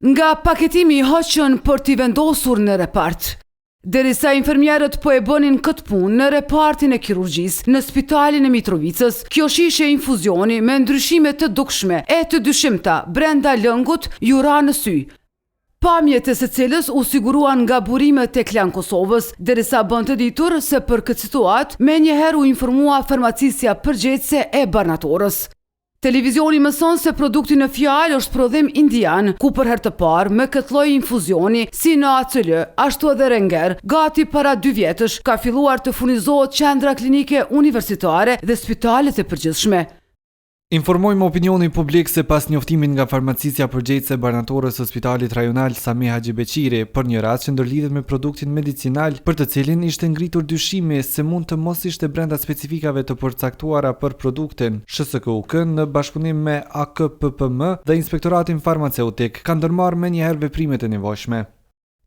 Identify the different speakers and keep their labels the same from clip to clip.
Speaker 1: nga paketimi i hoqën për t'i vendosur në repart. Derisa infermierët po e bënin këtë punë në repartin e kirurgjisë në spitalin e Mitrovicës, kjo shishe infuzioni me ndryshime të dukshme e të dyshimta brenda lëngut ju ra në sy. Pamjet e secilës u siguruan nga burimet e Klan Kosovës, derisa bën të ditur se për këtë situatë menjëherë u informua farmacisja përgjegjëse e Barnatorës. Televizioni mëson se produkti në fjalë është prodhim indian, ku për herë të parë me këtë lloj infuzioni, si në ACL, ashtu edhe Renger, gati para 2 vjetësh ka filluar të furnizohet qendra klinike universitare dhe spitalet e përgjithshme.
Speaker 2: Informojmë opinionin publik se pas njoftimit nga farmacisja përgjegjëse Barnatorës së Spitalit Rajonal Sami Haxhibeqiri për një rast që ndërlidhet me produktin medicinal për të cilin ishte ngritur dyshimi se mund të mos ishte brenda specifikave të përcaktuara për produktin, SHSKUK në bashkëpunim me AKPPM dhe Inspektoratin Farmaceutik kanë ndërmarrë menjëherë veprimet e nevojshme.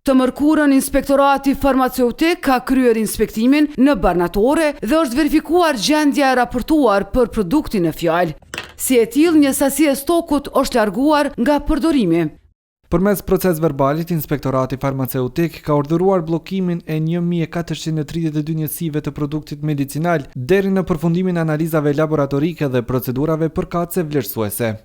Speaker 1: Të mërkurën Inspektorati Farmaceutik ka kryer inspektimin në Barnatore dhe është verifikuar gjendja e raportuar për produktin në fjalë. Si e tillë, një sasi e stokut është larguar nga përdorimi.
Speaker 2: Përmes proces verbalit, Inspektorati Farmaceutik ka urdhëruar bllokimin e 1432 njësive të produktit medicinal deri në përfundimin e analizave laboratorike dhe procedurave përkatëse vlerësuese.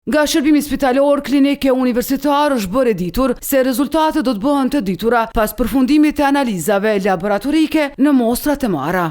Speaker 1: Nga shërbimi spitalor klinike universitar është bërë ditur se rezultatet do të bëhen të ditura pas përfundimit të analizave laboratorike në mostrat e marra.